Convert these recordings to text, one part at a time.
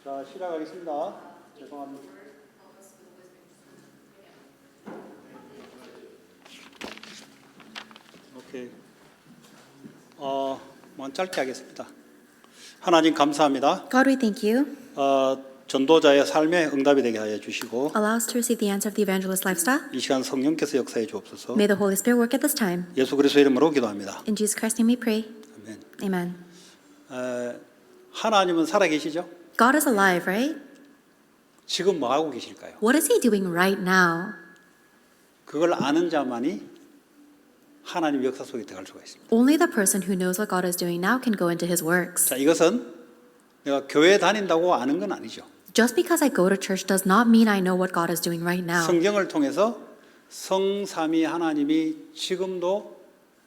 자, 시작하겠습니다. 죄송합니다. 오케이. 짧게 하겠습니다. 하나님 감사합니다. God, we thank you. 전도자의 삶에 응답이 되게 하여 주시고 Allow us to receive the answer of the evangelist lifestyle. 이 시간 성령께서 역사해 주옵소서. May the Holy Spirit work at this time. 예수 그리스도 이름으로 기도합니다. In Jesus Christ's name we pray. 아멘. Amen. 하나님은 살아 계시죠? God is alive, right? 지금 뭐 하고 계실까요? What is He doing right now? 그걸 아는 자만이 하나님 역사 속에 들어갈 수가 있습니다. Only the person who knows what God is doing now can go into His works. 자, 이것은 내가 교회 다닌다고 아는 건 아니죠. Just because I go to church does not mean I know what God is doing right now. 성경을 통해서 성삼위 하나님이 지금도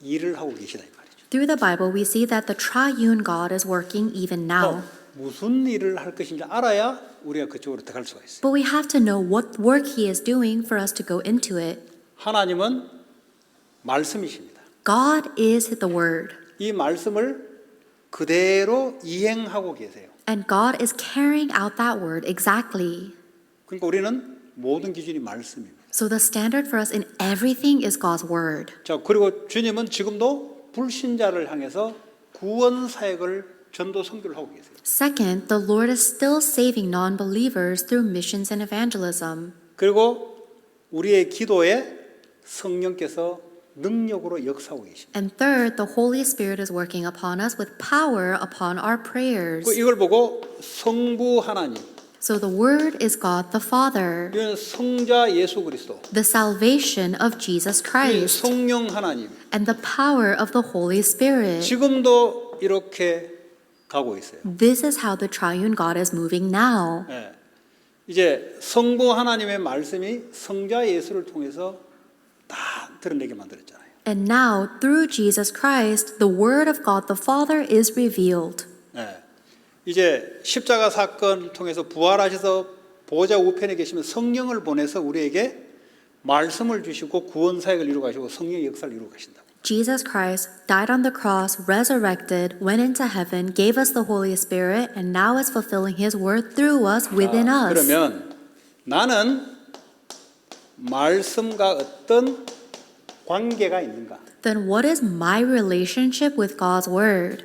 일을 하고 계시다 이 말이죠. Through the Bible, we see that the triune God is working even now. 무슨 일을 할 것인지 알아야 우리가 그쪽으로 들어갈 수가 있어요. But we have to know what work He is doing for us to go into it. 하나님은 말씀이십니다. God is the Word. 이 말씀을 그대로 이행하고 계세요. And God is carrying out that word exactly. 그러니까 우리는 모든 기준이 말씀입니다. So the standard for us in everything is God's word. 자, 그리고 주님은 지금도 불신자를 향해서 구원 사역을 전도 선교를 하고 계세요. Second, the Lord is still saving non-believers through missions and evangelism. 그리고 우리의 기도에 성령께서 능력으로 역사하고 계십니다. And third, the Holy Spirit is working upon us with power upon our prayers. 이걸 보고 성부 하나님, So the Word is God the Father, 이건 성자 예수 그리스도, the salvation of Jesus 이 Christ, 성령 하나님, and the power of the Holy Spirit. 지금도 이렇게 가고 있어요. This is how the triune God is moving now. 예. 이제 성부 하나님의 말씀이 성자 예수를 통해서 다 드러내게 만들었잖아요. And now, through Jesus Christ, the Word of God the Father is revealed. 예. 이제 십자가 사건 통해서 부활하셔서 보좌 우편에 계시면 성령을 보내서 우리에게 말씀을 주시고 구원 사역을 이루고 가시고 성령의 역사를 이루고 가신다. Jesus Christ died on the cross, resurrected, went into heaven, gave us the Holy Spirit, and now is fulfilling His Word through us, within us. 그러면 나는 말씀과 어떤 관계가 있는가? Then what is my relationship with God's Word?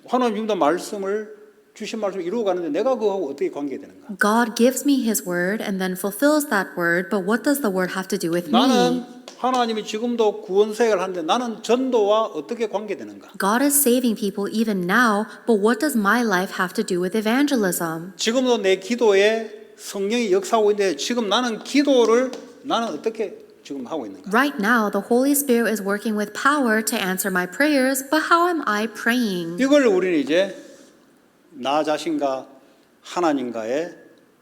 하나님 지금도 말씀을 주신 말씀을 이루고 가는데 내가 그거하고 어떻게 관계되는가? God gives me His Word and then fulfills that Word, but what does the Word have to do with 나는 me? 하나님이 지금도 구원 사역을 하는데 나는 전도와 어떻게 관계되는가? God is saving people even now, but what does my life have to do with evangelism? 지금도 내 기도에 성령이 역사하고 있는데 지금 나는 기도를 나는 어떻게 지금 하고 있는가? Right now, the Holy Spirit is working with power to answer my prayers, but how am I praying? 이걸 우리는 이제 나 자신과 하나님과의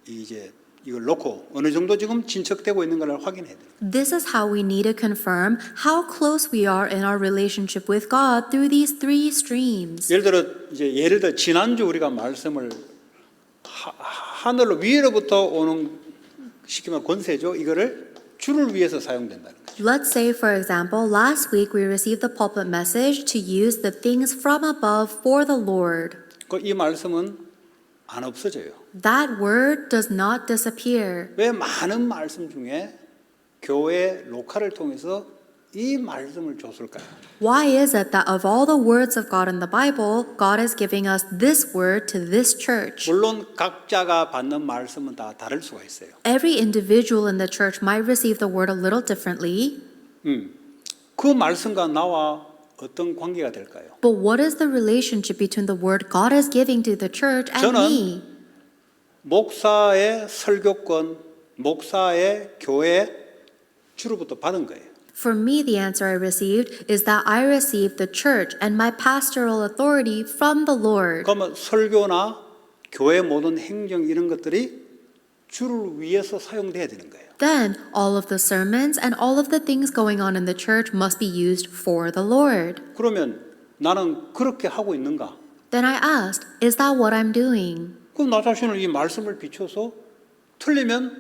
이제 이걸 놓고 어느 정도 지금 진척되고 있는 걸 확인해야 돼요. This is how we need to confirm how close we are in our relationship with God through these three streams. 예를 들어 지난주 우리가 말씀을 하늘로 위로부터 오는 시키면 권세죠. 이거를 주를 위해서 사용된다는 거죠. Let's say, for example, last week we received the pulpit message to use the things from above for the Lord. 이 말씀은 안 없어져요. That word does not disappear. 왜 많은 말씀 중에 교회 로컬을 통해서 이 말씀을 줬을까요? Why is it that of all the words of God in the Bible, God is giving us this word to this church? 물론 각자가 받는 말씀은 다 다를 수가 있어요. Every individual in the church might receive the word a little differently. 그 말씀과 나와 어떤 관계가 될까요? But what is the relationship between the word God is giving to the church and 저는 me? 목사의 설교권, 목사의 교회 주로부터 받은 거예요. For me, the answer I received is that I received the church and my pastoral authority from the Lord. 그러면 설교나 교회 모든 행정 이런 것들이 주를 위해서 사용돼야 되는 거예요. Then all of the sermons and all of the things going on in the church must be used for the Lord. 그러면 나는 그렇게 하고 있는가? Then I asked, is that what I'm doing? 그럼 나 자신을 이 말씀을 비춰서 틀리면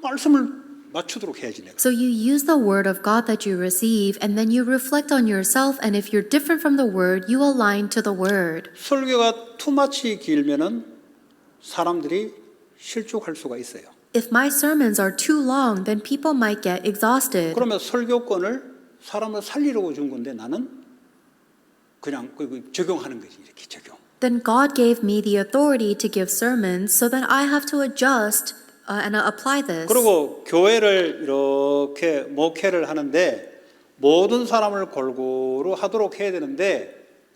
말씀을 맞추도록 해야지 내가. So you use the word of God that you receive and then you reflect on yourself, and if you're different from the word, you align to the word. 설교가 투마치 길면은 사람들이 실족할 수가 있어요. If my sermons are too long, then people might get exhausted. 그러면 설교권을 사람을 살리려고 준 건데 나는 그냥 적용하는 거지, 이렇게 적용. Then God gave me the authority to give sermons, so then I have to adjust and apply this. 그리고 교회를 이렇게 목회를 하는데 모든 사람을 골고루 하도록 해야 되는데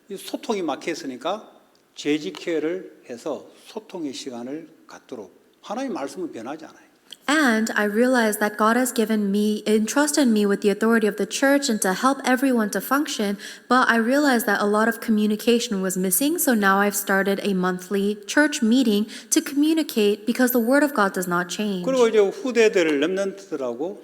이 소통이 막혀 있으니까 재직회를 해서 소통의 시간을 갖도록. 하나님의 말씀은 변하지 않아요. And I realized that God has entrusted me with the authority of the church and to help everyone to function, but I realized that a lot of communication was missing, so now I've started a monthly church meeting to communicate because the word of God does not change. 그리고 이제 후대들 렘넌트들하고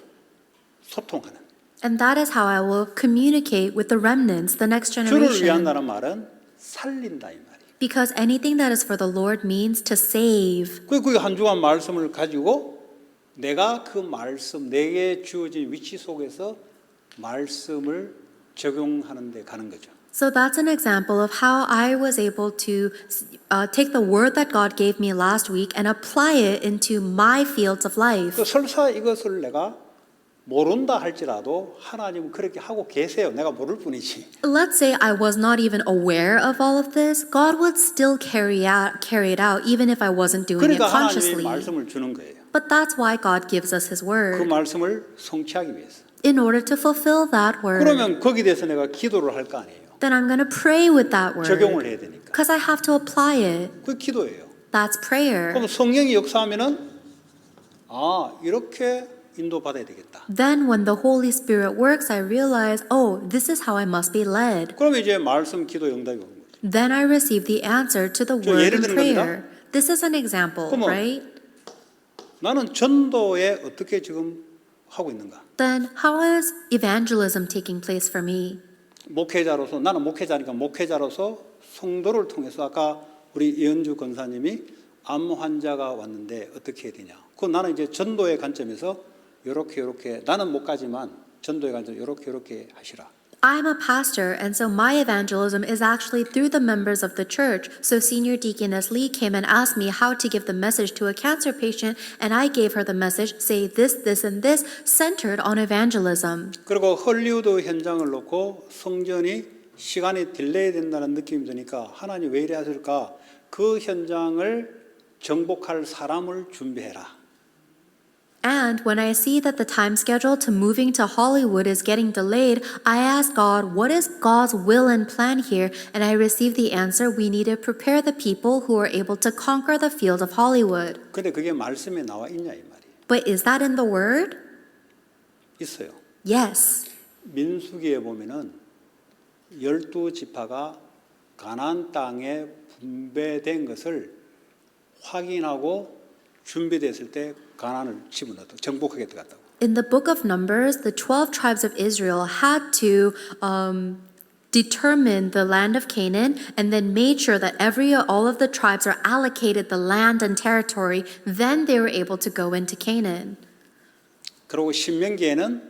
소통하는. And that is how I will communicate with the remnants, the next 주를 generation. 위한다는 말은 살린다 이 말이에요. Because anything that is for the Lord means to save. 그 한 주간 말씀을 가지고 내가 그 말씀 내게 주어진 위치 속에서 말씀을 적용하는 데 가는 거죠. So that's an example of how I was able to take the word that God gave me last week and apply it into my fields of life. 그 설사 이것을 내가 모른다 할지라도 하나님은 그렇게 하고 계세요. 내가 모를 뿐이지. Let's say I was not even aware of all of this, God would still carry it out even if I wasn't doing it 그러니까 하나님이 consciously. 말씀을 주는 거예요. But that's why God gives us His 그 word, 말씀을 성취하기 위해서. in order to fulfill that word. 그러면 거기에 대해서 내가 기도를 할 거 아니에요. Then I'm going to pray with that 적용을 word 해야 되니까. because I have to apply it. 그 기도예요. That's prayer. 그럼 성령이 역사하면은 이렇게 인도받아야 되겠다. Then when the Holy Spirit works, I realize, oh, this is how I must be led. 그러면 이제 말씀 기도 응답이 오는 거죠. Then I receive the answer to the 저 word 예를 in 드는 prayer. This is an example, 그러면 right? 나는 전도에 어떻게 지금 하고 있는가? Then how is evangelism taking place for me? 목회자로서 나는 목회자니까 목회자로서 성도를 통해서 아까 우리 이현주 권사님이 암 환자가 왔는데 어떻게 해야 되냐? 그 나는 이제 전도의 관점에서 이렇게 나는 못 가지만 전도의 관점 이렇게 하시라. I'm a pastor, and so my evangelism is actually through the members of the church. So Senior Deaconess Lee came and asked me how to give the message to a cancer patient, and I gave her the message, say this, this, and this, centered on evangelism. 그리고 헐리우드 현장을 놓고 성전이 시간이 딜레이 된다는 느낌이 드니까 하나님 왜 이래 하실까? 그 현장을 정복할 사람을 준비해라. And when I see that the time schedule to moving to Hollywood is getting delayed, I ask God, what is God's will and plan here? And I receive the answer, we need to prepare the people who are able to conquer the field of Hollywood. 근데 그게 말씀에 나와 있냐 이 말이에요. But is that in the word? 있어요. Yes. 민수기에 보면은 12지파가 가나안 땅에 분배된 것을 확인하고 준비됐을 때 가나안을 집어넣었다. 정복하게 들어갔다고. In the book of Numbers, the 12 tribes of Israel had to determine the land of Canaan and then made sure that all of the tribes are allocated the land and territory. Then they were able to go into Canaan. 그리고 신명기에는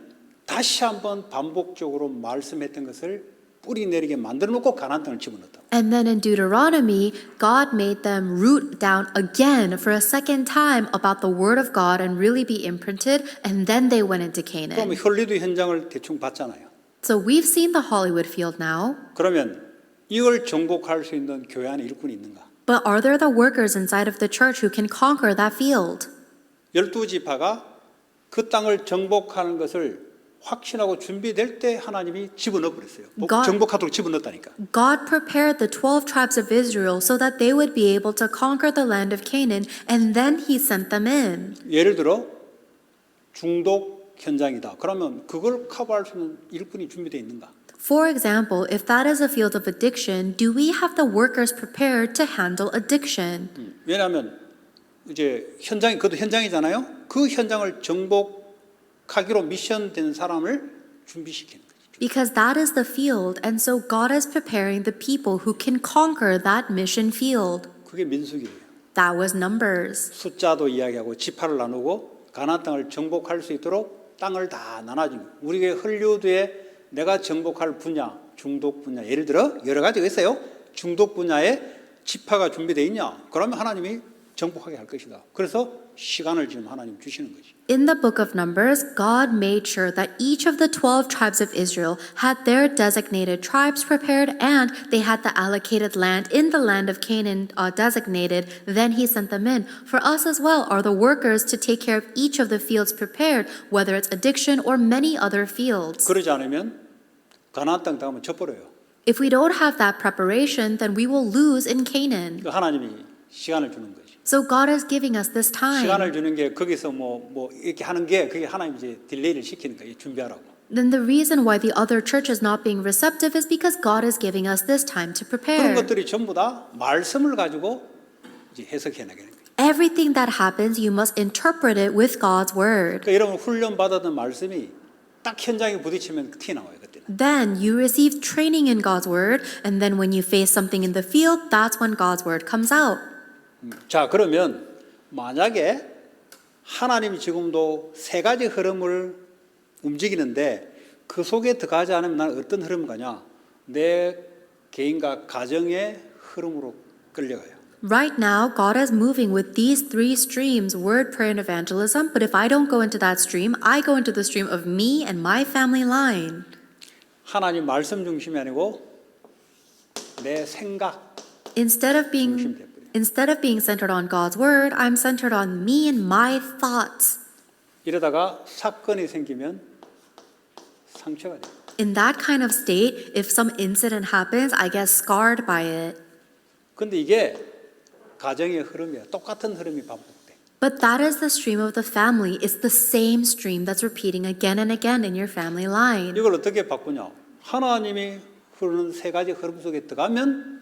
다시 한번 반복적으로 말씀했던 것을 뿌리 내리게 만들어 놓고 가나안 땅을 집어넣었다. And then in Deuteronomy, God made them root down again for a second time about the word of God and really be imprinted, and then they went into 그럼 Canaan. 헐리우드 현장을 대충 봤잖아요. So we've seen the Hollywood field now, 그러면 이걸 정복할 수 있는 교회 안에 일꾼이 있는가? but are there the workers inside of the church who can conquer that field? 12지파가 그 땅을 정복하는 것을 확신하고 준비될 때 하나님이 집어넣어 버렸어요. 정복하도록 집어넣었다니까. God prepared the 12 tribes of Israel so that they would be able to conquer the land of Canaan, and then He sent them in. 예를 들어 중독 현장이다. 그러면 그걸 커버할 수 있는 일꾼이 준비되어 있는가? For example, if that is a field of addiction, do we have the workers prepared to handle addiction? 왜냐하면 이제 그것도 현장이잖아요. 그 현장을 정복하기로 미션된 사람을 준비시키는 거죠. Because that is the field, and so God is preparing the people who can conquer that mission field. 그게 민수기예요. That was Numbers. 숫자도 이야기하고 지파를 나누고 가나안 땅을 정복할 수 있도록 땅을 다 나눠준 거예요. 우리의 헐리우드에 내가 정복할 분야, 중독 분야, 예를 들어 여러 가지가 있어요. 중독 분야에 지파가 준비되어 있냐? 그러면 하나님이 정복하게 할 것이다. 그래서 시간을 지금 하나님 주시는 거지. In the book of Numbers, God made sure that each of the 12 tribes of Israel had their designated tribes prepared and they had the allocated land in the land of Canaan designated. Then he sent them in. For us as well are the workers to take care of each of the fields prepared, whether it's addiction or many other fields. 그러지 않으면 가나안 땅 들어가면 져버려요. If we don't have that preparation, then we will lose in Canaan. 그 하나님이 시간을 주는 거지. So God is giving us this time. 시간을 주는 게 거기서 뭐 이렇게 하는 게 그게 하나님 이제 딜레이를 시키는 거예요. 준비하라고. Then the reason why the other church is not being receptive is because God is giving us this time to 그런 prepare. 것들이 전부 다 말씀을 가지고 이제 해석해 나가는 거예요. Everything that happens, you must interpret it with God's word. 그러니까 여러분 훈련 받았던 말씀이 딱 현장에 부딪히면 티 나와요 그때는. Then you receive training in God's word, and then when you face something in the field, that's when God's word comes out. 자 그러면 만약에 하나님이 지금도 세 가지 흐름을 움직이는데 그 속에 들어가지 않으면 나는 어떤 흐름 가냐? 내 개인과 가정의 흐름으로 끌려가요. Right now, God is moving with these three streams, word, prayer, and evangelism. But if I don't go into that stream, I go into the stream of me and my family line. 하나님 말씀 중심이 아니고 내 생각 Instead of being centered on God's word, I'm centered on me and my thoughts. 이러다가 사건이 생기면 상처가 돼요. In that kind of state, if some incident happens, I get scarred by it. 근데 이게 가정의 흐름이야. 똑같은 흐름이 반복돼. But that is the stream of the family. It's the same stream that's repeating again and again in your family line. 이걸 어떻게 바꾸냐? 하나님이 흐르는 세 가지 흐름 속에 들어가면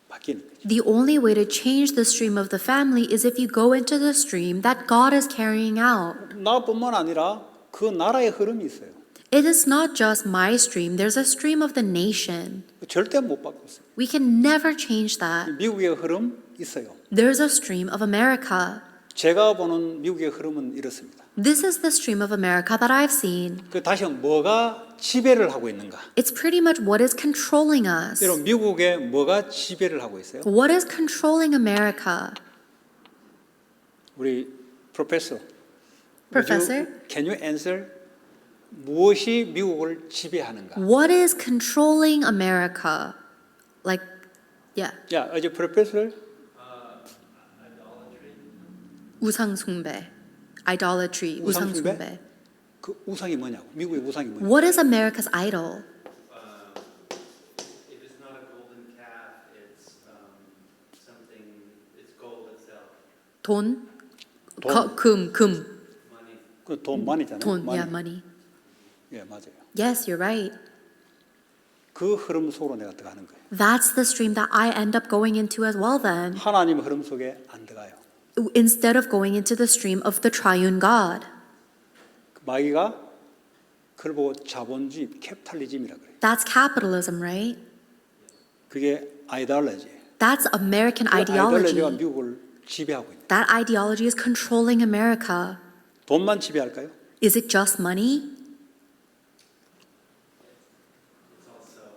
바뀌는 거죠. The only way to change the stream of the family is if you go into the stream that God is carrying out. 나뿐만 아니라 그 나라의 흐름이 있어요. It is not just my stream, there's a stream of the nation. 절대 못 바꿨어요. We can never change that. 미국의 흐름 있어요. There's a stream of America. 제가 보는 미국의 흐름은 이렇습니다. This is the stream of America that I've seen. 그 다시 뭐가 지배를 하고 있는가? It's pretty much what is controlling us. 여러분 미국에 뭐가 지배를 하고 있어요? What is controlling America? 우리 Professor. Can you answer? 무엇이 미국을 지배하는가? What is controlling America? Like, yeah. 야, 어제 Professor 우상 숭배. Idolatry. 우상 숭배. 그 우상이 뭐냐고? 미국의 우상이 뭐냐고? What is America's idol? If it's not a golden calf, it's something. It's gold itself. 돈? 돈. 금. Money. 그 돈 많이잖아요. 돈, yeah, money. 예, 맞아요. Yes, you're right. 그 흐름 속으로 내가 들어가는 거예요. That's the stream that I end up going into as well then. 하나님 흐름 속에 안 들어가요. Instead of going into the stream of the triune God. 마귀가 그걸 보고 자본주의, 캐피탈리즘이라 그래요. That's capitalism, right? 그게 아이디올로지. That's American 아이디올로지가 ideology. 미국을 지배하고 있는. That ideology is controlling America. 돈만 지배할까요? Is it just money? It's also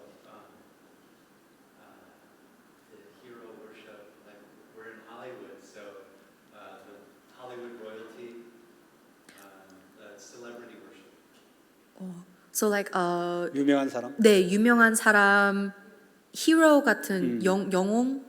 the hero worship. Like we're in Hollywood, so the Hollywood royalty, the celebrity worship. So like 유명한 사람. 네, 유명한 사람 히로 같은 영웅.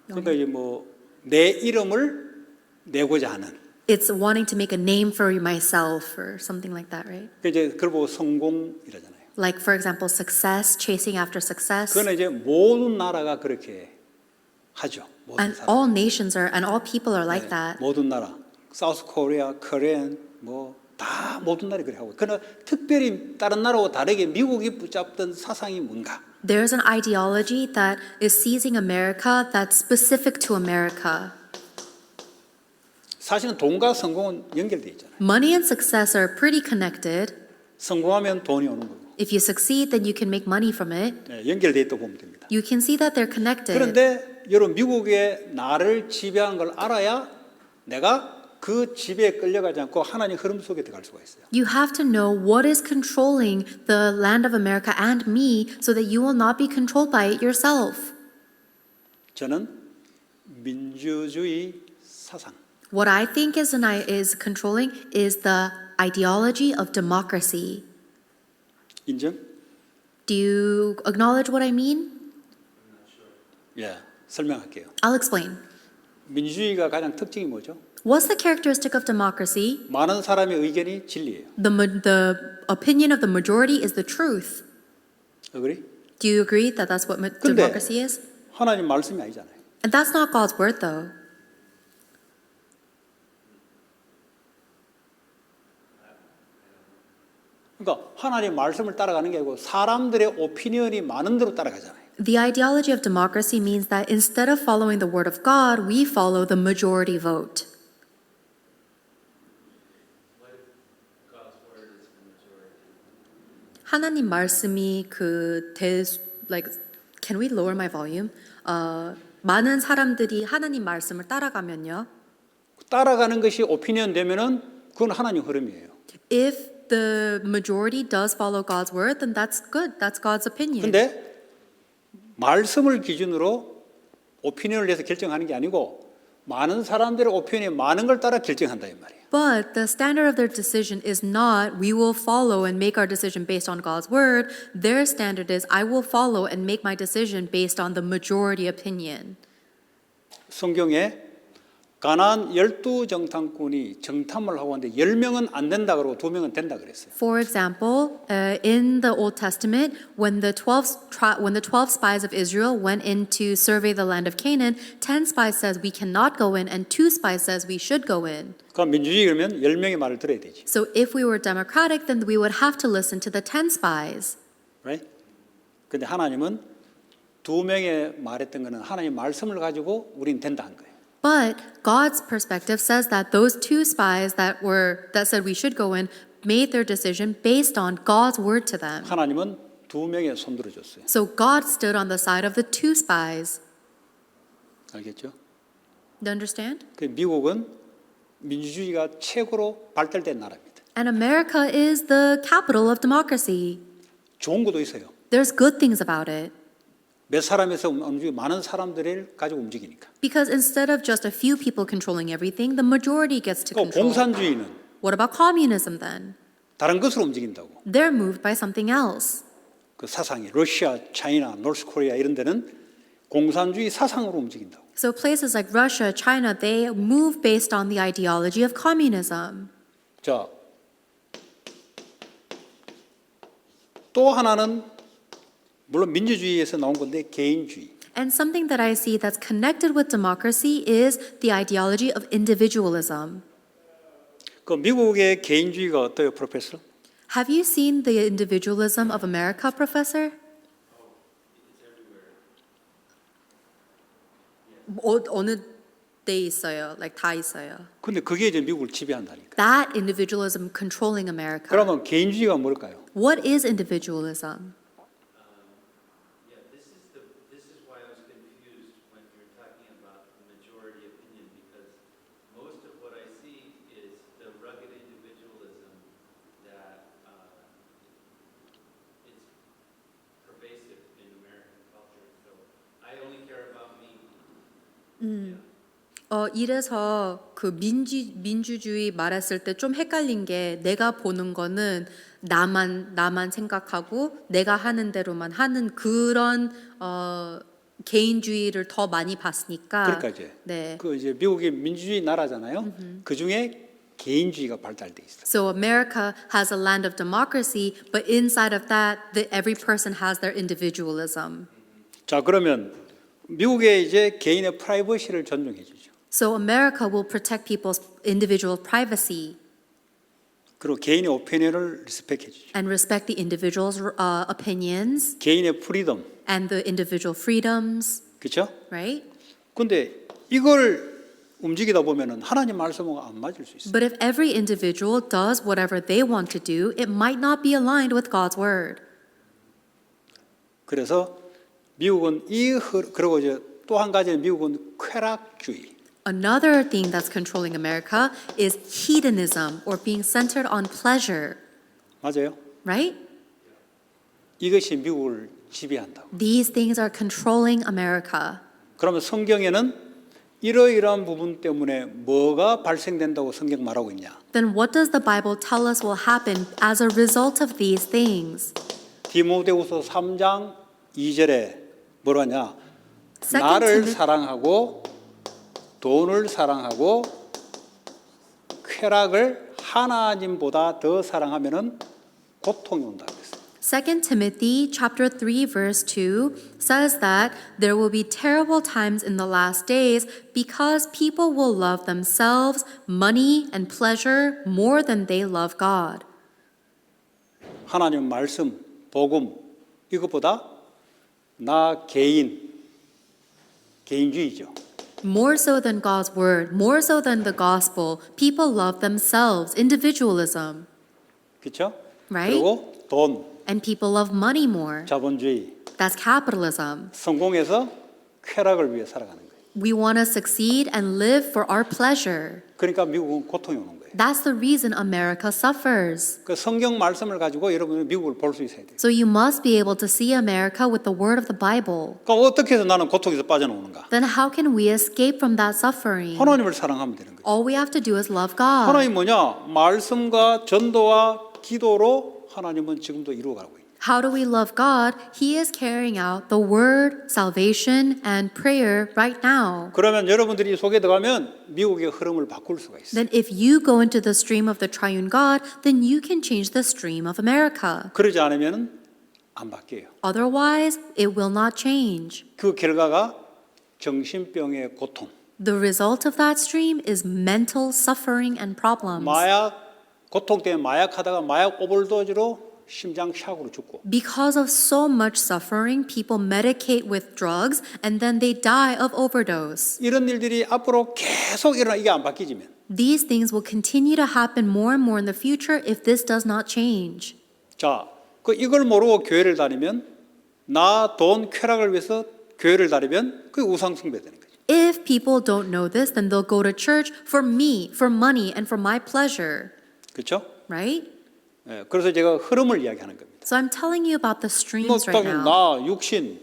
그러니까 이제 뭐 내 이름을 내고자 하는. It's wanting to make a name for myself or something like that, right? 그 이제 그걸 보고 성공이라잖아요. Like for example, success, chasing after success. 그거는 이제 모든 나라가 그렇게 하죠. 모든 And 사람. all nations are and all people are like that. 모든 나라, 사우스 코리아, 코리안 뭐 다 모든 나라이 그래 하고. 그러나 특별히 다른 나라와 다르게 미국이 붙잡던 사상이 뭔가? There's an ideology that is seizing America that's specific to America. 사실은 돈과 성공은 연결돼 있잖아요. Money and success are pretty connected. 성공하면 돈이 오는 거고. If you succeed, then you can make money from it. 네, 연결돼 있다고 보면 됩니다. You can see that they're connected. 그런데 여러분 미국의 나를 지배하는 걸 알아야 내가 그 지배에 끌려가지 않고 하나님 흐름 속에 들어갈 수가 있어요. You have to know what is controlling the land of America and me so that you will not be controlled by it yourself. 저는 민주주의 사상. What I think is controlling is the ideology of democracy. 인정? Do you acknowledge what I mean? 예, 설명할게요. I'll explain. 민주주의가 가장 특징이 뭐죠? What's the characteristic of democracy? 많은 사람의 의견이 진리예요. The opinion of the majority is the truth. agree? Do you agree that that's what 근데- democracy is? 하나님 말씀이 아니잖아요. And that's not God's word, though. 그러니까 하나님 말씀을 따라가는 게 아니고 사람들의 오피니언이 많은 대로 따라가잖아요. The ideology of democracy means that instead of following the word of God, we follow the majority vote. What if God's word is the majority? 하나님 말씀이 like, can we lower my volume? 많은 사람들이 하나님 말씀을 따라가면요. 따라가는 것이 오피니언 되면은 그건 하나님 흐름이에요. If the majority does follow God's word, then that's good. That's God's opinion. 근데 말씀을 기준으로 오피니언을 내서 결정하는 게 아니고 많은 사람들의 오피니언이 많은 걸 따라 결정한다 이 말이에요. But the standard of their decision is not we will follow and make our decision based on God's word. Their standard is I will follow and make my decision based on the majority opinion. 성경에 가나안 12정탐꾼이 정탐을 하고 왔는데 10명은 안 된다 그러고 2명은 된다 그랬어요. For example, in the Old Testament, when the 12 spies of Israel went in to survey the land of Canaan, 10 spies says we cannot go in, and 2 spies says we should go in. 그럼 민주주의 그러면 10명의 말을 들어야 되지. So if we were democratic, then we would have to listen to the 10 spies. Right? 근데 하나님은 2명의 말했던 거는 하나님 말씀을 가지고 우린 된다 한 거예요. But God's perspective says that those 2 spies that said we should go in made their decision based on God's word to them. 하나님은 2명에 손들어 줬어요. So God stood on the side of the 2 spies. 알겠죠? Do you understand? 그 미국은 민주주의가 최고로 발달된 나라입니다. And America is the capital of democracy. 좋은 것도 있어요. There's good things about it. 몇 사람에서 움직이고 많은 사람들을 가지고 움직이니까. Because instead of just a few people controlling everything, the majority gets to 또 control. 공산주의는 What about communism then? 다른 것으로 움직인다고. They're moved by something else. 그 사상이 러시아, 차이나, 노스 코리아 이런 데는 공산주의 사상으로 움직인다고. So places like Russia, China, they move based on the ideology of communism. 자, 또 하나는 물론 민주주의에서 나온 건데 개인주의. And something that I see that's connected with democracy is the ideology of individualism. 그 미국의 개인주의가 어때요, 프로페서? Have you seen the individualism of America, Professor? 어느 데 있어요? Like 다 있어요. 근데 그게 이제 미국을 지배한다니까. That individualism controlling America. 그러면 개인주의가 뭘까요? What is individualism? Yeah, this is why I was confused when you were talking about the majority opinion, because most of what I see is the rugged individualism that it's pervasive in American culture. So I only care about me. 이래서 그 민주주의 말했을 때 좀 헷갈린 게 내가 보는 거는 나만 생각하고 내가 하는 대로만 하는 그런 개인주의를 더 많이 봤으니까. 그러니까 이제 네. 그 이제 미국이 민주주의 나라잖아요. 그 중에 개인주의가 발달돼 있어. So America has a land of democracy, but inside of that, every person has their individualism. 자, 그러면 미국의 이제 개인의 프라이버시를 존중해 주죠. So America will protect people's individual privacy 그리고 개인의 오피니언을 리스펙해 주죠. and respect the individual's opinions 개인의 프리덤. and the individual freedoms, 그렇죠? right? 근데 이걸 움직이다 보면은 하나님 말씀과 안 맞을 수 있어요. But if every individual does whatever they want to do, it might not be aligned with God's word. 그래서 미국은 그리고 이제 또 한 가지는 미국은 쾌락주의. Another thing that's controlling America is hedonism or being centered on pleasure, 맞아요? right? 이것이 미국을 지배한다고. These things are controlling America. 그러면 성경에는 이러이러한 부분 때문에 뭐가 발생된다고 성경 말하고 있냐? Then what does the Bible tell us will happen as a result of these things? 디모데후서 3장 2절에 뭐라 하냐? Second 나를 Timothy- 사랑하고 돈을 사랑하고 쾌락을 하나님보다 더 사랑하면은 고통이 온다 그랬어요. 2 Timothy chapter 3 verse 2 says that there will be terrible times in the last days because people will love themselves, money and pleasure more than they love God. 하나님 말씀, 복음 이것보다 나 개인주의죠. More so than God's word, more so than the gospel, people love themselves, individualism, 그렇죠? Right. 그리고 돈, and people love money more. 자본주의, That's capitalism. 성공해서 쾌락을 위해 살아가는 거예요. We want to succeed and live for our pleasure. 그러니까 미국은 고통이 오는 거예요. That's the reason America suffers. 그 성경 말씀을 가지고 여러분은 미국을 볼 수 있어야 돼요. So you must be able to see America with the word of the Bible. 그러니까 어떻게 해서 나는 고통에서 빠져나오는가? Then how can we escape from that suffering? 하나님을 사랑하면 되는 거예요. All we have to do is love God. 하나님 뭐냐? 말씀과 전도와 기도로 하나님은 지금도 이루어가고 있는 거예요. How do we love God? He is carrying out the word, salvation, and prayer right now. 그러면 여러분들이 속에 들어가면 미국의 흐름을 바꿀 수가 있어요. Then if you go into the stream of the triune God, then you can change the stream of America. 그러지 않으면 안 바뀌어요. Otherwise, it will not change. 그 결과가 정신병의 고통, The result of that stream is mental suffering and problems. 고통 때문에 마약하다가 마약 오버도즈로 심장 샥으로 죽고 Because of so much suffering, people medicate with drugs and then they die of overdose. 이런 일들이 앞으로 계속 일어나 이게 안 바뀌지면 These things will continue to happen more and more in the future if this does not change. 자, 이걸 모르고 교회를 다니면 나 돈 쾌락을 위해서 교회를 다니면 그게 우상 숭배되는 거죠. If people don't know this, then they'll go to church for me, for money, and for my pleasure, 그렇죠? right? 예, 그래서 제가 흐름을 이야기하는 겁니다. So I'm telling you about the streams right now. 나 육신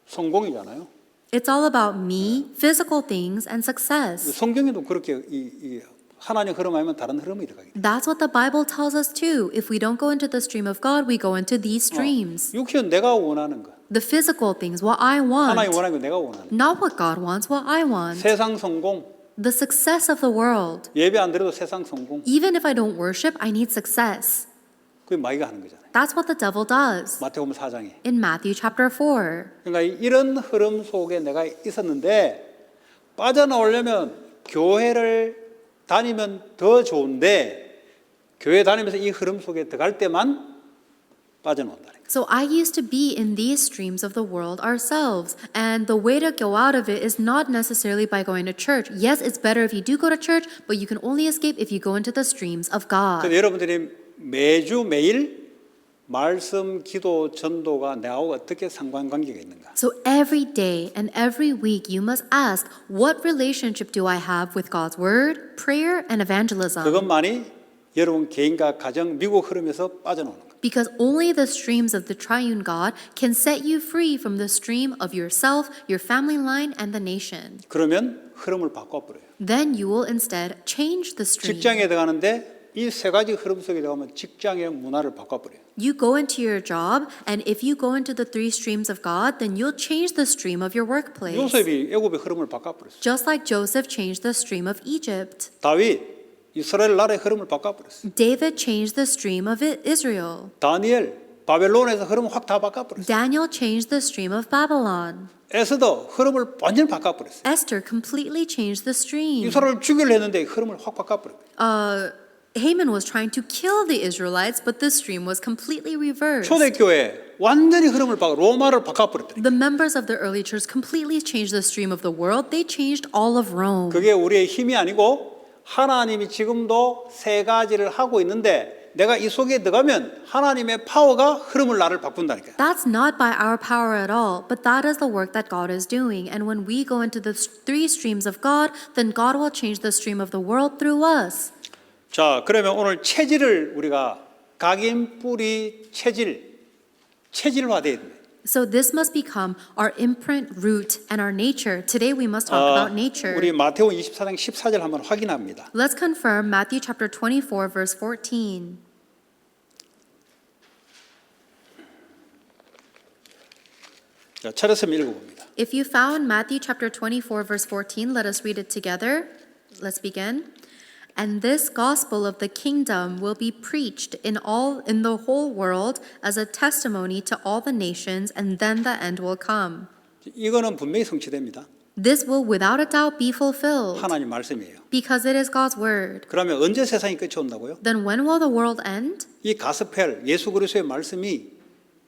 성공이잖아요. It's all about me, physical things, and success. 성경에도 그렇게 이 하나님 흐름 아니면 다른 흐름이 들어가게 돼요. That's what the Bible tells us too. If we don't go into the stream of God, we go into these streams. 육신 내가 원하는 거. The physical things, what I 하나님 want, 원하는 거 내가 원하는 거. not what God wants, what I want. 세상 성공. The success of the world. 예배 안 드려도 세상 성공. Even if I don't worship, I need success. 그게 마귀가 하는 거잖아요. That's what the devil does 마태복음 4장에. in Matthew chapter 4. 그러니까 이런 흐름 속에 내가 있었는데 빠져나오려면 교회를 다니면 더 좋은데 교회 다니면서 이 흐름 속에 들어갈 때만 빠져나온다는 거예요. So I used to be in these streams of the world ourselves, and the way to go out of it is not necessarily by going to church. Yes, it's better if you do go to church, but you can only escape if you go into the streams of God. 그래서 여러분들이 매일 말씀, 기도, 전도가 나하고 어떻게 상관관계가 있는가? So every day and every week you must ask, what relationship do I have with God's word, prayer, and evangelism? 그것만이 여러분 개인과 가정, 미국 흐름에서 빠져나오는 거예요. Because only the streams of the triune God can set you free from the stream of yourself, your family line, and the nation. 그러면 흐름을 바꿔버려요. Then you will instead change the stream. 직장에 들어가는데 이 세 가지 흐름 속에 들어가면 직장의 문화를 바꿔버려요. You go into your job, and if you go into the three streams of God, then you'll change the stream of your workplace. 요셉이 애굽의 흐름을 바꿔버렸어요. Just like Joseph changed the stream of Egypt. 다윗 이스라엘 나라의 흐름을 바꿔버렸어요. David changed the stream of Israel. 다니엘 바벨론에서 흐름을 확 다 바꿔버렸어요. Daniel changed the stream of Babylon. 에스더 흐름을 완전히 바꿔버렸어요. Esther completely changed the stream. 이스라엘을 죽이려 했는데 흐름을 확 바꿔버렸어요. Haman was trying to kill the Israelites, but the stream was completely reversed. 초대교회 완전히 흐름을 로마를 바꿔버렸더니 The members of the early church completely changed the stream of the world. They changed all of Rome. 그게 우리의 힘이 아니고 하나님이 지금도 세 가지를 하고 있는데 내가 이 속에 들어가면 하나님의 파워가 흐름을 나를 바꾼다니까요. That's not by our power at all, but that is the work that God is doing. And when we go into the three streams of God, then God will change the stream of the world through us. 자, 그러면 오늘 체질을 우리가 각인 뿌리 체질화돼야 됩니다. So this must become our imprint, root, and our nature. Today we must talk about nature. 우리 마태복음 24장 14절 한번 확인합니다. Let's confirm Matthew chapter 24 verse 14. 자, 차례서 읽어봅니다. If you found Matthew chapter 24 verse 14, let us read it together. Let's begin. And this gospel of the kingdom will be preached in the whole world as a testimony to all the nations, and then the end will come. 이거는 분명히 성취됩니다. This will without a doubt be fulfilled 하나님 말씀이에요. because it is God's word. 그러면 언제 세상이 끝이 온다고요? Then when will the world end? 이 가스펠 예수 그리스도의 말씀이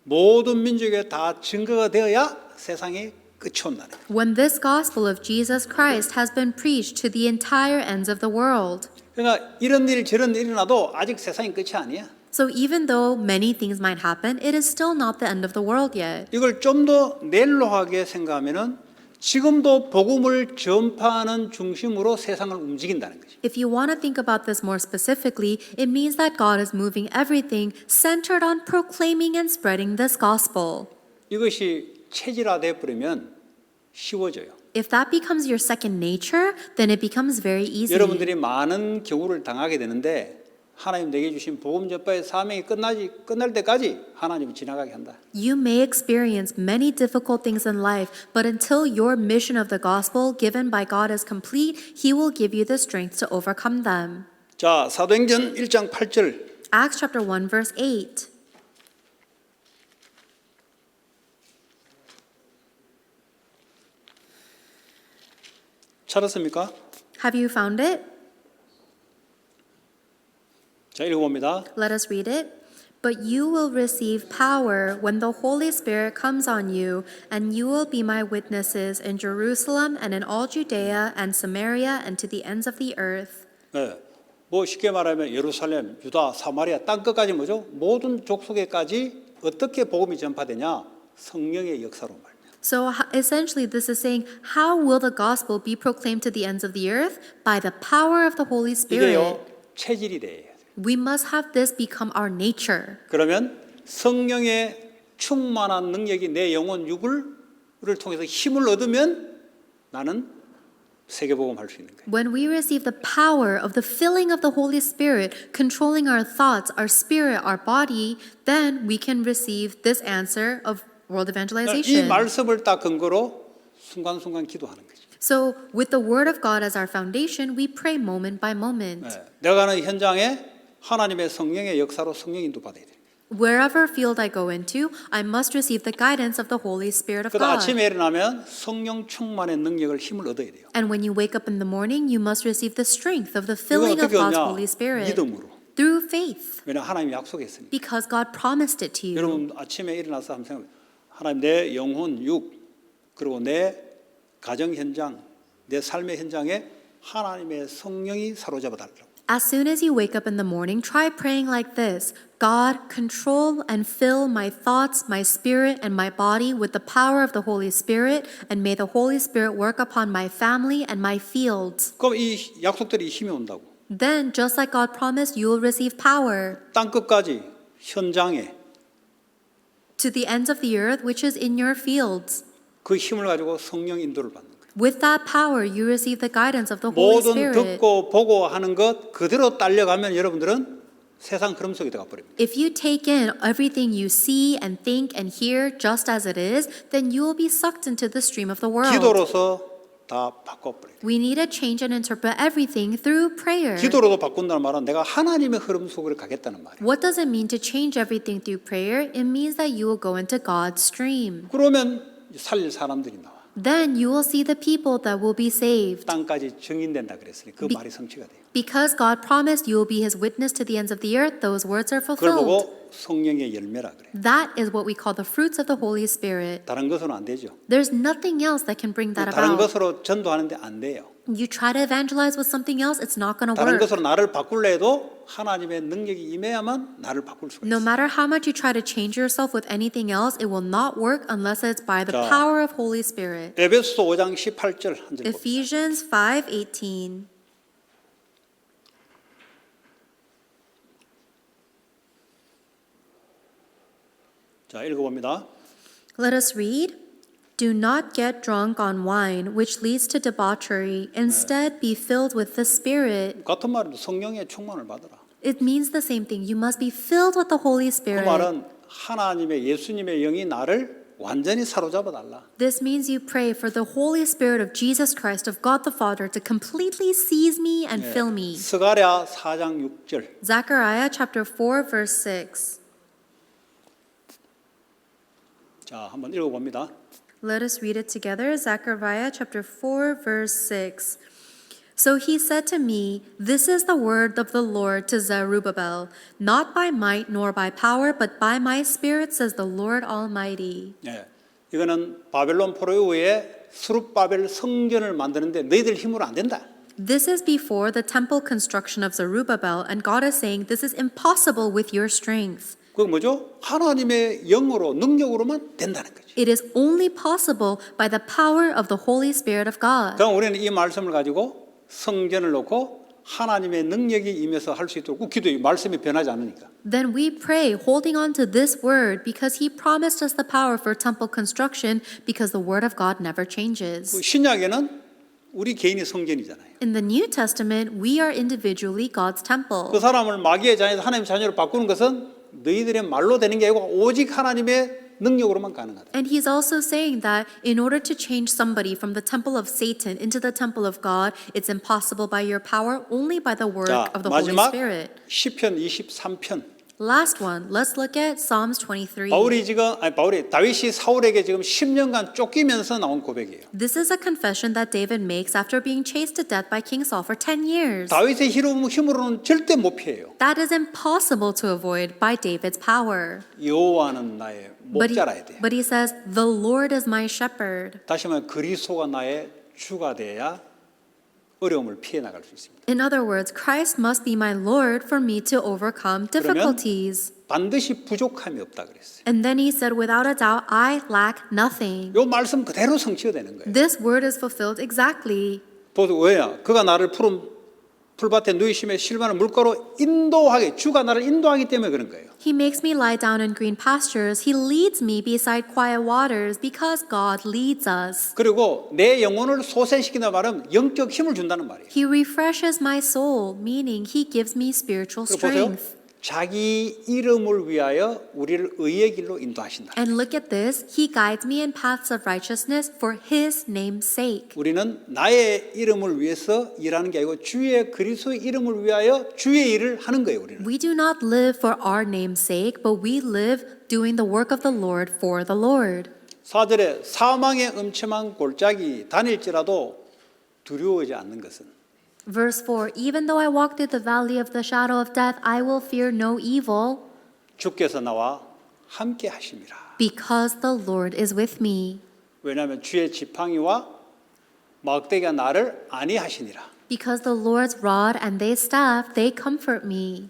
모든 민족에 다 증거가 되어야 세상이 끝이 온다는 거예요. When this gospel of Jesus Christ has been preached to the entire ends of the world. 그러니까 이런 일 저런 일이 일어나도 아직 세상이 끝이 아니야. So even though many things might happen, it is still not the end of the world yet. 이걸 좀 더 넬로하게 생각하면은 지금도 복음을 전파하는 중심으로 세상을 움직인다는 거죠. If you want to think about this more specifically, it means that God is moving everything centered on proclaiming and spreading this gospel. 이것이 체질화돼 버리면 쉬워져요. If that becomes your second nature, then it becomes very easy. 여러분들이 많은 경우를 당하게 되는데 하나님 내게 주신 복음 전파의 사명이 끝날 때까지 하나님은 지나가게 한다. You may experience many difficult things in life, but until your mission of the gospel given by God is complete, He will give you the strength to overcome them. 자, 사도행전 1장 8절. Acts chapter 1 verse 8. 찾았습니까? Have you found it? 자, 읽어봅니다. Let us read it. But you will receive power when the Holy Spirit comes on you, and you will be my witnesses in Jerusalem and in all Judea and Samaria and to the ends of the earth. 네. 뭐 쉽게 말하면 예루살렘, 유다, 사마리아 땅 끝까지 뭐죠? 모든 족속에까지 어떻게 복음이 전파되냐? 성령의 역사로 말이야. So essentially, this is saying, how will the gospel be proclaimed to the ends of the earth? By the power of the Holy Spirit. 이게요 체질이 돼야 돼. We must have this become our nature. 그러면 성령의 충만한 능력이 내 영혼 육을 통해서 힘을 얻으면 나는 세계복음 할 수 있는 거예요. When we receive the power of the filling of the Holy Spirit, controlling our thoughts, our spirit, our body, then we can receive this answer of world 이 evangelization. 말씀을 딱 근거로 순간순간 기도하는 거죠. So, with the Word of God as our foundation, we pray moment by moment. 네. 내가 가는 현장에 하나님의 성령의 역사로 성령 인도 받아야 돼요. Wherever field I go into, I must receive the guidance of the Holy Spirit of 그러다 God. 아침에 일어나면 성령 충만의 능력을 힘을 얻어야 돼요. And when you wake up in the morning, you must receive the strength of the 이건 filling of 어떻게 God's 하냐? Holy Spirit 믿음으로. through faith, 왜냐 하나님이 약속했으니까. because God promised it to you. 여러분 아침에 일어나서 한번 생각해. 하나님 내 영혼 육 그리고 내 가정 현장, 내 삶의 현장에 하나님의 성령이 사로잡아 달라고. As soon as you wake up in the morning, try praying like this. God, control and fill my thoughts, my spirit, and my body with the power of the Holy Spirit, and may the Holy Spirit work upon my family and my fields. 그럼 이 약속들이 힘이 온다고. Then, just like God promised, you will receive power 땅 끝까지 현장에 to the ends of the earth, which is in your fields. 그 힘을 가지고 성령 인도를 받는 거예요. With that power, you receive the guidance of the Holy 모든 Spirit. 듣고 보고 하는 것 그대로 딸려가면 여러분들은 세상 흐름 속에 들어가 버립니다. If you take in everything you see and think and hear just as it is, then you will be sucked into the stream of the world. 기도로서 다 바꿔버려요. We need to change and interpret everything through prayer. 기도로도 바꾼다는 말은 내가 하나님의 흐름 속으로 가겠다는 말이에요. What does it mean to change everything through prayer? It means that you will go into God's stream. 그러면 살릴 사람들이 나와. Then you will see the people that will be saved. 땅까지 증인된다 그랬으니 그 말이 성취가 돼요. Because God promised you will be His witness to the ends of the earth, those words are 그걸 fulfilled. 보고 성령의 열매라 그래요. That is what we call the fruits of the Holy Spirit. 다른 것으로는 안 되죠. There's nothing else that can bring that 다른 about. 것으로 전도하는데 안 돼요. You try to evangelize with something else, it's not going to 다른 work. 것으로 나를 바꿀래 해도 하나님의 능력이 임해야만 나를 바꿀 수가 No 있어요. matter how much you try to change yourself with anything else, it will not work unless it's by the 자, power of Holy Spirit. 에베소서 5장 18절 한 절 봅니다. Ephesians 5:18. 자, 읽어봅니다. Let us read. Do not get drunk on wine, which leads to debauchery. Instead, be filled with the Spirit. 같은 말로 성령의 충만을 받으라. It means the same thing. You must be filled with the Holy 그 Spirit. 말은 하나님의 예수님의 영이 나를 완전히 사로잡아 달라. This means you pray for the Holy Spirit of Jesus Christ, of God the Father, to completely seize me and fill me. 스가랴 4장 6절. Zechariah chapter 4, verse 6. 자, 한번 읽어봅니다. Let us read it together. Zechariah chapter 4, verse 6. So he said to me, This is the word of the Lord to Zerubbabel, not by might nor by power, but by my spirit, says the Lord Almighty. 예, 이거는 바벨론 포로 이후에 스룹바벨 성전을 만드는데 너희들 힘으로 안 된다. This is before the temple construction of Zerubbabel, and God is saying, This is impossible with your strength. 그게 뭐죠? 하나님의 영으로 능력으로만 된다는 거죠. It is only possible by the power of the Holy Spirit of God. 그럼 우리는 이 말씀을 가지고 성전을 놓고 하나님의 능력이 임해서 할 수 있도록 기도해. 말씀이 변하지 않으니까. Then we pray, holding on to this word, because He promised us the power for temple construction, because the word of God never changes. 신약에는 우리 개인이 성전이잖아요. In the New Testament, we are individually God's temple. 그 사람을 마귀의 자녀에서 하나님의 자녀로 바꾸는 것은 너희들의 말로 되는 게 아니고 오직 하나님의 능력으로만 가능하다. And He's also saying that in order to change somebody from the temple of Satan into the temple of God, it's impossible by your power, only by the work 자, of the Holy 마지막 Spirit. 시편 23편. Last one, let's look at Psalms 23. 다윗이 사울에게 지금 10년간 쫓기면서 나온 고백이에요. This is a confession that David makes after being chased to death by King Saul for 10 years. 다윗의 힘으로는 절대 못 피해요. That is impossible to avoid by David's power. 여호와는 나의 목자라야 돼요. But he says, the Lord is my shepherd. 다시 말하면 그리스도가 나의 주가 돼야 어려움을 피해 나갈 수 있습니다. In other words, Christ must be my Lord for me to overcome difficulties. 반드시 부족함이 없다 그랬어요. And then he said, without a doubt, I lack nothing. 요 말씀 그대로 성취가 되는 거예요. This word is fulfilled exactly. 보세요. 왜냐? 그가 나를 푸른 풀밭에 누이심에 실만한 물가로 인도하게 주가 나를 인도하기 때문에 그런 거예요. He makes me lie down in green pastures. He leads me beside quiet waters because God leads us. 그리고 내 영혼을 소생시킨다 말은 영적 힘을 준다는 말이에요. He refreshes my soul, meaning he gives me spiritual 그리고 보세요. strength. 자기 이름을 위하여 우리를 의의 길로 인도하신다. And look at this. He guides me in paths of righteousness for his name's sake. 우리는 나의 이름을 위해서 일하는 게 아니고 주의 그리스도의 이름을 위하여 주의 일을 하는 거예요. 우리는. We do not live for our name's sake, but we live doing the work of the Lord for the Lord. 4절에 사망의 음침한 골짜기 다닐지라도 두려워하지 않는 것은 Verse 4, even though I walk through the valley of the shadow of death, I will fear no evil, 주께서 나와 함께 하심이라. because the Lord is with me. 왜냐하면 주의 지팡이와 막대기가 나를 안위하시니라. Because the Lord's rod and their staff, they comfort me.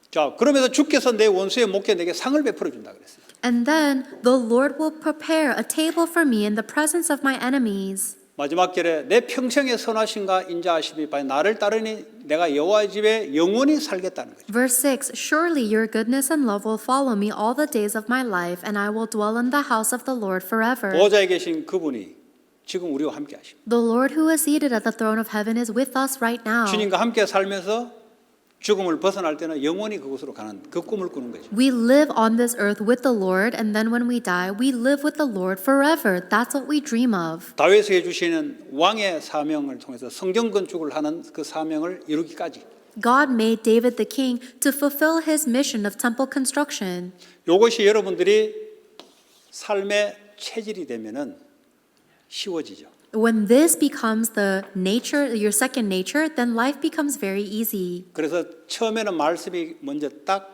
자, 그러면서 주께서 내 원수의 목에 내게 상을 베풀어 준다 그랬어요. And then the Lord will prepare a table for me in the presence of my enemies. 마지막 절에 내 평생의 선하심과 인자하심이 바에 나를 따르니 내가 여호와의 집에 영원히 살겠다는 거죠. Verse 6, surely your goodness and love will follow me all the days of my life, and I will dwell in the house of the Lord forever. 보좌에 계신 그분이 지금 우리와 함께 하십니다. The Lord who is seated at the throne of heaven is with us right now. 주님과 함께 살면서 죽음을 벗어날 때는 영원히 그곳으로 가는 그 꿈을 꾸는 거죠. We live on this earth with the Lord, and then when we die, we live with the Lord forever. That's what we dream of. 다윗에게 주시는 왕의 사명을 통해서 성전 건축을 하는 그 사명을 이루기까지 God made David the king to fulfill his mission of temple construction. 이것이 여러분들이 삶의 체질이 되면은 쉬워지죠. When this becomes the nature, your second nature, then life becomes very easy. 그래서 처음에는 말씀이 먼저 딱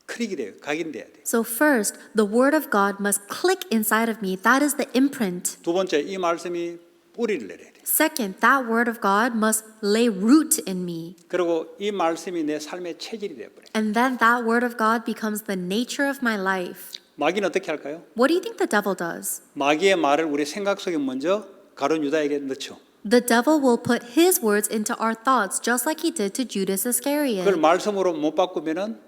클릭이 돼요. 각인돼야 돼요. So first, the word of God must click inside of me. That is the imprint. 두 번째, 이 말씀이 뿌리를 내려야 돼요. Second, that word of God must lay root in me. 그리고 이 말씀이 내 삶의 체질이 되어버려요. And then that word of God becomes the nature of my life. 마귀는 어떻게 할까요? What do you think the devil does? 마귀의 말을 우리 생각 속에 먼저 가룟 유다에게 넣죠. The devil will put his words into our thoughts just like he did to Judas 그걸 Iscariot. 말씀으로 못 바꾸면은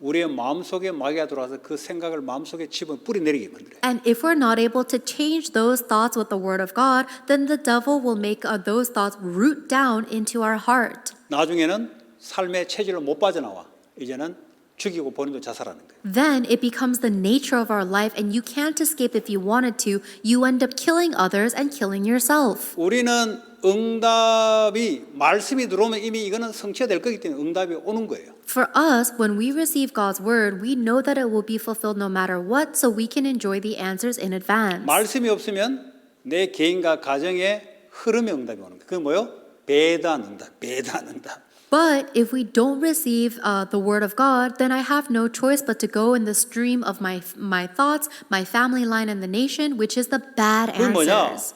우리의 마음속에 마귀가 들어와서 그 생각을 마음속에 집어 뿌리내리게 만들어요. And if we're not able to change those thoughts with the Word of God, then the devil will make those thoughts root down into our heart. 나중에는 삶의 체질로 못 빠져나와. 이제는 죽이고 본인도 자살하는 거예요. Then it becomes the nature of our life, and you can't escape if you wanted to. You end up killing others and killing yourself. 우리는 응답이 말씀이 들어오면 이미 이거는 성취될 거기 때문에 응답이 오는 거예요. For us, when we receive God's word, we know that it will be fulfilled no matter what, so we can enjoy the answers in advance. 말씀이 없으면 내 개인과 가정의 흐름의 응답이 오는 거예요. 그게 뭐요? 배단 응답, 배단 응답. But if we don't receive the word of God, then I have no choice but to go in the stream of my thoughts, my family line, and the nation, which is the bad 그게 뭐냐? answers.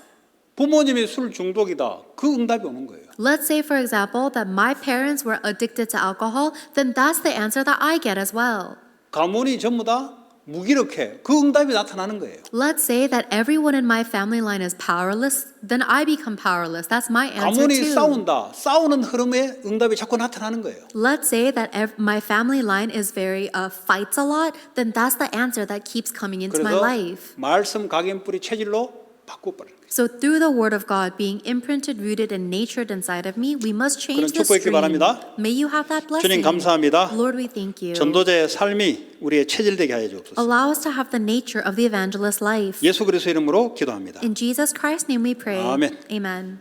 부모님이 술 중독이다. 그 응답이 오는 거예요. Let's say, for example, that my parents were addicted to alcohol, then that's the answer that I get as well. 가문이 전부 다 무기력해. 그 응답이 나타나는 거예요. Let's say that everyone in my family line is powerless, then I become powerless. That's my answer 가문이 too. 싸운다. 싸우는 흐름에 응답이 자꾸 나타나는 거예요. Let's say that my family line is very fights a lot, then that's the answer that keeps coming into my 그래서 life. 말씀 각인뿌리 체질로 바꿔버리는 거예요. So through the word of God being imprinted, rooted, and natured inside of me, we must change 그런 the 축복 있기 stream. 바랍니다. May you have that blessing. 주님 감사합니다. Lord, we thank you. 전도자의 삶이 우리의 체질되게 하여 주옵소서. Allow us to have the nature of the evangelist life. 예수 그리스도 이름으로 기도합니다. In Jesus Christ's name we pray. 아멘. Amen.